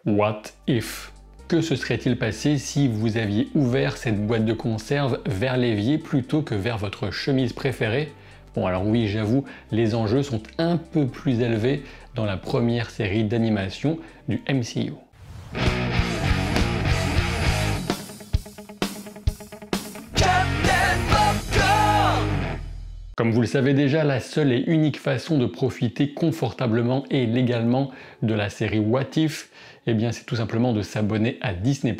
What if? Que se serait-il passé si vous aviez ouvert cette boîte de conserve vers l'évier plutôt que vers votre chemise préférée? Bon alors oui, j'avoue, les enjeux sont un peu plus élevés dans la première série d'animation du MCU. Comme vous le savez déjà, la seule et unique façon de profiter confortablement et légalement de la série What If, eh bien c'est tout simplement de s'abonner à Disney+,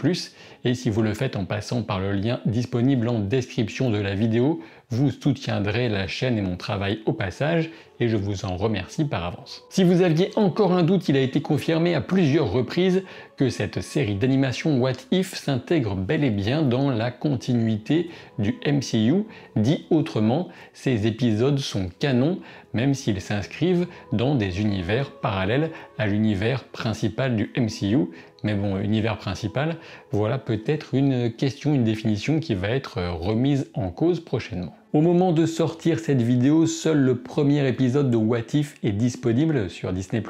et si vous le faites en passant par le lien disponible en description de la vidéo, vous soutiendrez la chaîne et mon travail au passage, et je vous en remercie par avance. Si vous aviez encore un doute, il a été confirmé à plusieurs reprises que cette série d'animation What If s'intègre bel et bien dans la continuité du MCU. Dit autrement, ces épisodes sont canons, même s'ils s'inscrivent dans des univers parallèles à l'univers principal du MCU. Mais bon, univers principal, voilà peut-être une question, une définition qui va être remise en cause prochainement. Au moment de sortir cette vidéo, seul le premier épisode de What If est disponible sur Disney+,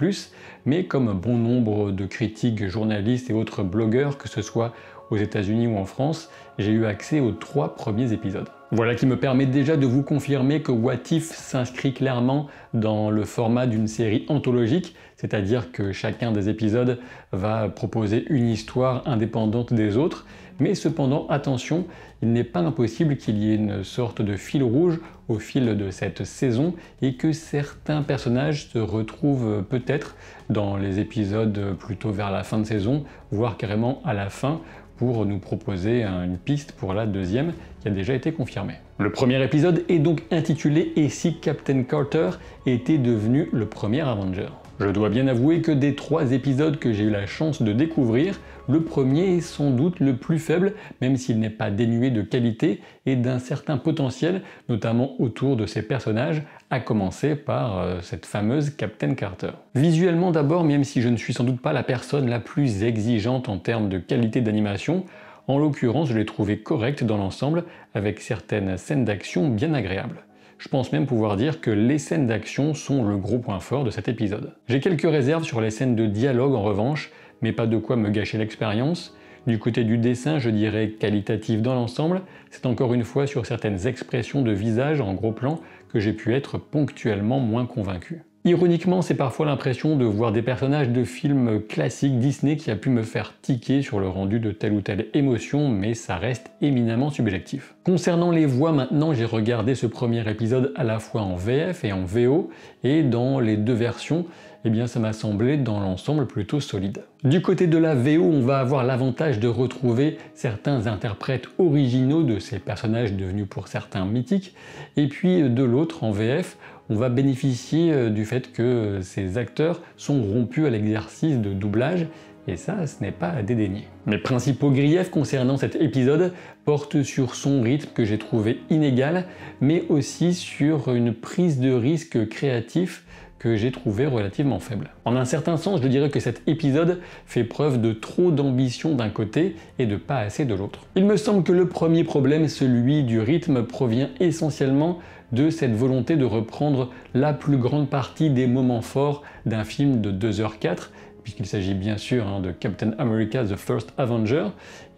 mais comme bon nombre de critiques, journalistes et autres blogueurs, que ce soit aux États-Unis ou en France, j'ai eu accès aux 3 premiers épisodes. Voilà qui me permet déjà de vous confirmer que What If s'inscrit clairement dans le format d'une série anthologique, c'est-à-dire que chacun des épisodes va proposer une histoire indépendante des autres, mais cependant, attention, il n'est pas impossible qu'il y ait une sorte de fil rouge au fil de cette saison et que certains personnages se retrouvent peut-être dans les épisodes plutôt vers la fin de saison, voire carrément à la fin, pour nous proposer une piste pour la deuxième qui a déjà été confirmée. Le premier épisode est donc intitulé « Et si Captain Carter était devenu le premier Avenger ?» Je dois bien avouer que des 3 épisodes que j'ai eu la chance de découvrir, le premier est sans doute le plus faible, même s'il n'est pas dénué de qualité et d'un certain potentiel, notamment autour de ses personnages, à commencer par cette fameuse Captain Carter. Visuellement d'abord, même si je ne suis sans doute pas la personne la plus exigeante en termes de qualité d'animation, en l'occurrence je l'ai trouvé correct dans l'ensemble, avec certaines scènes d'action bien agréables. Je pense même pouvoir dire que les scènes d'action sont le gros point fort de cet épisode. J'ai quelques réserves sur les scènes de dialogue en revanche, mais pas de quoi me gâcher l'expérience. Du côté du dessin, je dirais qualitatif dans l'ensemble, c'est encore une fois sur certaines expressions de visage en gros plan que j'ai pu être ponctuellement moins convaincu. Ironiquement, c'est parfois l'impression de voir des personnages de films classiques Disney qui a pu me faire tiquer sur le rendu de telle ou telle émotion, mais ça reste éminemment subjectif. Concernant les voix maintenant, j'ai regardé ce premier épisode à la fois en VF et en VO, et dans les 2 versions, eh bien ça m'a semblé dans l'ensemble plutôt solide. Du côté de la VO, on va avoir l'avantage de retrouver certains interprètes originaux de ces personnages devenus pour certains mythiques, et puis de l'autre, en VF, on va bénéficier du fait que ces acteurs sont rompus à l'exercice de doublage, et ça, ce n'est pas à dédaigner. Mes principaux griefs concernant cet épisode portent sur son rythme que j'ai trouvé inégal, mais aussi sur une prise de risque créatif que j'ai trouvé relativement faible. En un certain sens, je dirais que cet épisode fait preuve de trop d'ambition d'un côté et de pas assez de l'autre. Il me semble que le premier problème, celui du rythme, provient essentiellement de cette volonté de reprendre la plus grande partie des moments forts d'un film de 2h04, puisqu'il s'agit bien sûr de Captain America The First Avenger,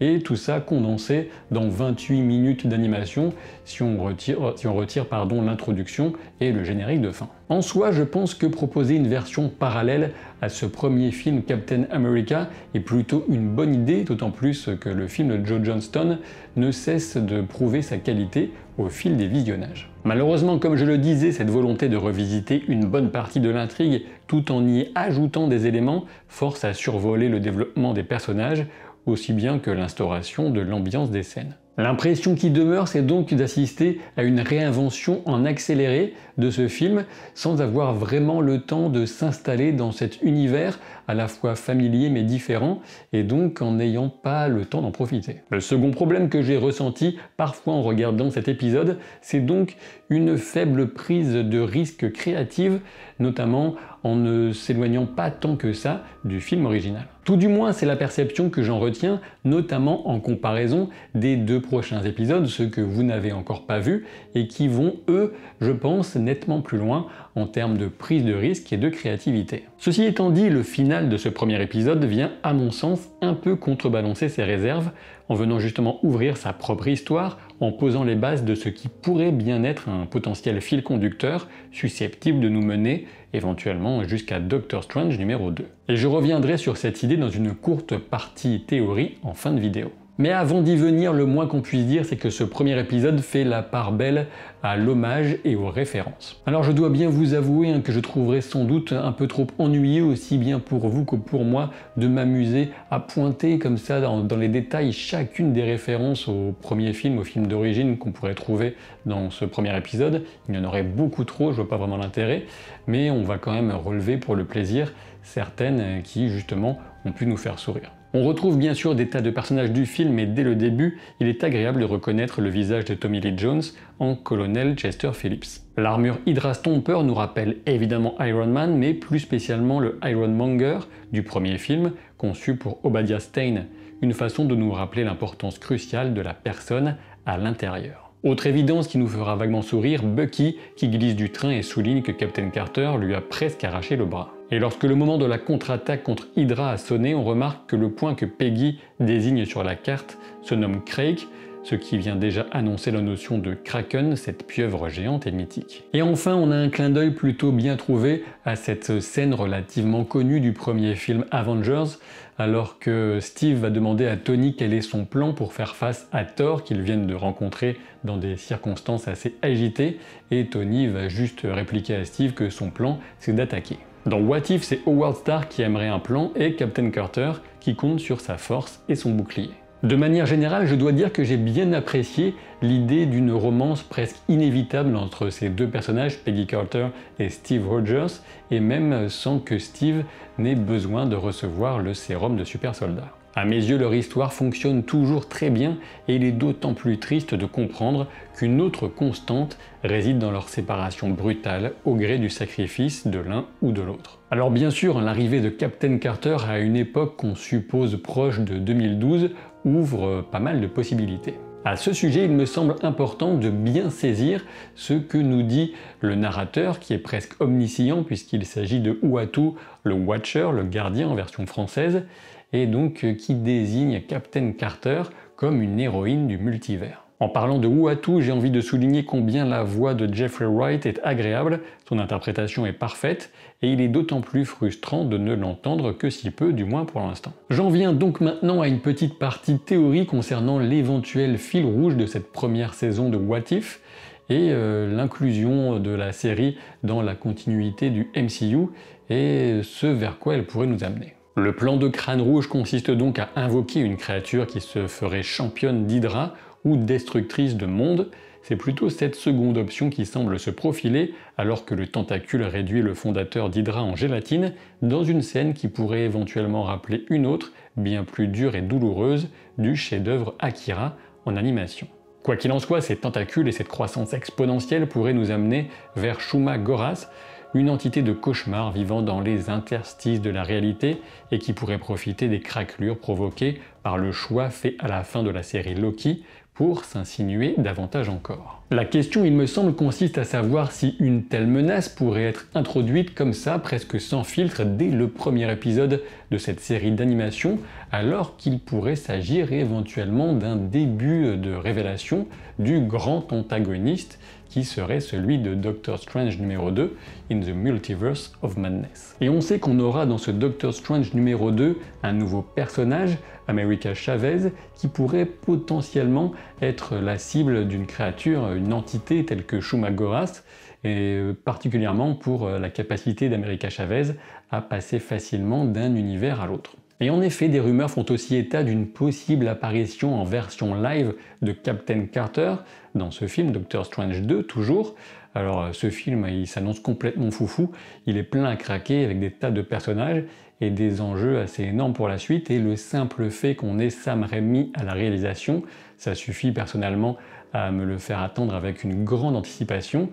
et tout ça condensé dans 28 minutes d'animation si on retire l'introduction et le générique de fin. En soi, je pense que proposer une version parallèle à ce premier film Captain America est plutôt une bonne idée, d'autant plus que le film de Joe Johnston ne cesse de prouver sa qualité au fil des visionnages. Malheureusement, comme je le disais, cette volonté de revisiter une bonne partie de l'intrigue tout en y ajoutant des éléments force à survoler le développement des personnages, aussi bien que l'instauration de l'ambiance des scènes. L'impression qui demeure, c'est donc d'assister à une réinvention en accéléré de ce film, sans avoir vraiment le temps de s'installer dans cet univers à la fois familier mais différent, et donc en n'ayant pas le temps d'en profiter. Le second problème que j'ai ressenti parfois en regardant cet épisode, c'est donc une faible prise de risque créative notamment en ne s'éloignant pas tant que ça du film original. Tout du moins, c'est la perception que j'en retiens, notamment en comparaison des 2 prochains épisodes, ceux que vous n'avez encore pas vus, et qui vont, eux, je pense, nettement plus loin en termes de prise de risque et de créativité. Ceci étant dit, le final de ce premier épisode vient, à mon sens, un peu contrebalancer ses réserves, en venant justement ouvrir sa propre histoire, en posant les bases de ce qui pourrait bien être un potentiel fil conducteur susceptible de nous mener éventuellement jusqu'à Doctor Strange numéro 2. Et je reviendrai sur cette idée dans une courte partie théorie en fin de vidéo. Mais avant d'y venir, le moins qu'on puisse dire, c'est que ce premier épisode fait la part belle à l'hommage et aux références. Alors je dois bien vous avouer que je trouverais sans doute un peu trop ennuyeux, aussi bien pour vous que pour moi, de m'amuser à pointer comme ça dans les détails chacune des références au premier film, au film d'origine qu'on pourrait trouver dans ce premier épisode. Il y en aurait beaucoup trop, je vois pas vraiment l'intérêt, mais on va quand même relever pour le plaisir certaines qui justement ont pu nous faire sourire. On retrouve bien sûr des tas de personnages du film et dès le début, il est agréable de reconnaître le visage de Tommy Lee Jones en colonel Chester Phillips. L'armure Hydra Stomper nous rappelle évidemment Iron Man, mais plus spécialement le Ironmonger du premier film, conçu pour Obadiah Stane, une façon de nous rappeler l'importance cruciale de la personne à l'intérieur. Autre évidence qui nous fera vaguement sourire, Bucky qui glisse du train et souligne que Captain Carter lui a presque arraché le bras. Et lorsque le moment de la contre-attaque contre Hydra a sonné, on remarque que le point que Peggy désigne sur la carte se nomme Craig, ce qui vient déjà annoncer la notion de Kraken, cette pieuvre géante et mythique. Et enfin, on a un clin d'œil plutôt bien trouvé à cette scène relativement connue du premier film Avengers, alors que Steve va demander à Tony quel est son plan pour faire face à Thor qu'ils viennent de rencontrer dans des circonstances assez agitées, et Tony va juste répliquer à Steve que son plan c'est d'attaquer. Dans What If, c'est Howard Stark qui aimerait un plan et Captain Carter qui compte sur sa force et son bouclier. De manière générale, je dois dire que j'ai bien apprécié l'idée d'une romance presque inévitable entre ces 2 personnages, Peggy Carter et Steve Rogers, et même sans que Steve n'ait besoin de recevoir le sérum de super soldat. À mes yeux, leur histoire fonctionne toujours très bien et il est d'autant plus triste de comprendre qu'une autre constante réside dans leur séparation brutale au gré du sacrifice de l'un ou de l'autre. Alors bien sûr, l'arrivée de Captain Carter à une époque qu'on suppose proche de 2012 ouvre pas mal de possibilités. À ce sujet, il me semble important de bien saisir ce que nous dit le narrateur, qui est presque omniscient puisqu'il s'agit de Uatu, le Watcher, le gardien en version française, et donc qui désigne Captain Carter comme une héroïne du multivers. En parlant de Uatu, j'ai envie de souligner combien la voix de Jeffrey Wright est agréable, son interprétation est parfaite, et il est d'autant plus frustrant de ne l'entendre que si peu, du moins pour l'instant. J'en viens donc maintenant à une petite partie théorie concernant l'éventuel fil rouge de cette première saison de What If, et l'inclusion de la série dans la continuité du MCU, et ce vers quoi elle pourrait nous amener. Le plan de Crâne Rouge consiste donc à invoquer une créature qui se ferait championne d'Hydra ou destructrice de monde. C'est plutôt cette seconde option qui semble se profiler alors que le tentacule réduit le fondateur d'Hydra en gélatine dans une scène qui pourrait éventuellement rappeler une autre, bien plus dure et douloureuse, du chef-d'œuvre Akira en animation. Quoi qu'il en soit, ces tentacules et cette croissance exponentielle pourraient nous amener vers Shuma Gorath, une entité de cauchemar vivant dans les interstices de la réalité et qui pourrait profiter des craquelures provoquées par le choix fait à la fin de la série Loki pour s'insinuer davantage encore. La question, il me semble, consiste à savoir si une telle menace pourrait être introduite comme ça, presque sans filtre, dès le premier épisode de cette série d'animation, alors qu'il pourrait s'agir éventuellement d'un début de révélation du grand antagoniste qui serait celui de Doctor Strange numéro 2, In the Multiverse of Madness. Et on sait qu'on aura dans ce Doctor Strange numéro 2 un nouveau personnage, America Chavez, qui pourrait potentiellement être la cible d'une créature, une entité telle que Shuma Gorath, et particulièrement pour la capacité d'America Chavez à passer facilement d'un univers à l'autre. Et en effet, des rumeurs font aussi état d'une possible apparition en version live de Captain Carter dans ce film, Doctor Strange 2 toujours. Alors ce film, il s'annonce complètement foufou, il est plein à craquer avec des tas de personnages et des enjeux assez énormes pour la suite, et le simple fait qu'on ait Sam Raimi à la réalisation, ça suffit personnellement à me le faire attendre avec une grande anticipation.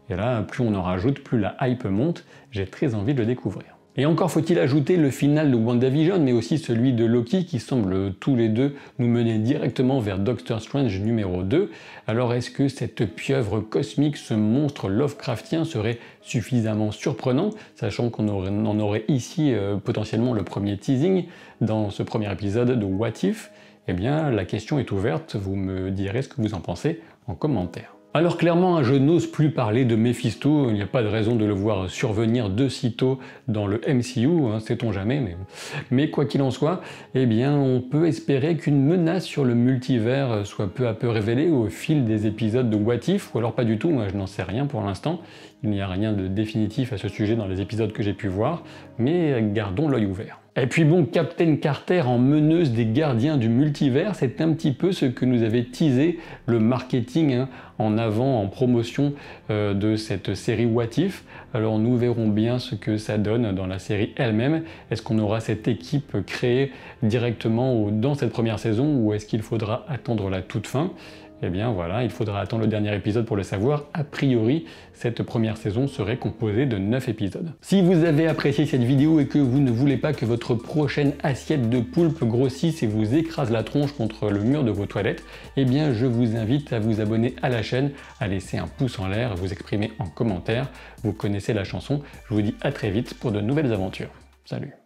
Et là, plus on en rajoute, plus la hype monte. J'ai très envie de le découvrir. Et encore faut-il ajouter le final de WandaVision, mais aussi celui de Loki, qui semblent tous les deux nous mener directement vers Doctor Strange numéro 2. Alors est-ce que cette pieuvre cosmique, ce monstre Lovecraftien serait suffisamment surprenant, sachant qu'on en aurait ici potentiellement le premier teasing dans ce premier épisode de What If? Eh bien la question est ouverte, vous me direz ce que vous en pensez en commentaire. Alors clairement, je n'ose plus parler de Mephisto, il n'y a pas de raison de le voir survenir de sitôt dans le MCU, sait-on jamais, mais quoi qu'il en soit, eh bien on peut espérer qu'une menace sur le multivers soit peu à peu révélée au fil des épisodes de What If, ou alors pas du tout, moi je n'en sais rien pour l'instant, il n'y a rien de définitif à ce sujet dans les épisodes que j'ai pu voir, mais gardons l'œil ouvert. Et puis bon, Captain Carter en meneuse des gardiens du multivers, c'est un petit peu ce que nous avait teasé le marketing en avant, en promotion de cette série What If. Alors nous verrons bien ce que ça donne dans la série elle-même. Est-ce qu'on aura cette équipe créée directement dans cette première saison ou est-ce qu'il faudra attendre la toute fin ? Eh bien voilà, il faudra attendre le dernier épisode pour le savoir. A priori, cette première saison serait composée de 9 épisodes. Si vous avez apprécié cette vidéo et que vous ne voulez pas que votre prochaine assiette de poulpe grossisse et vous écrase la tronche contre le mur de vos toilettes, eh bien je vous invite à vous abonner à la chaîne, à laisser un pouce en l'air, à vous exprimer en commentaire. Vous connaissez la chanson. Je vous dis à très vite pour de nouvelles aventures. Salut!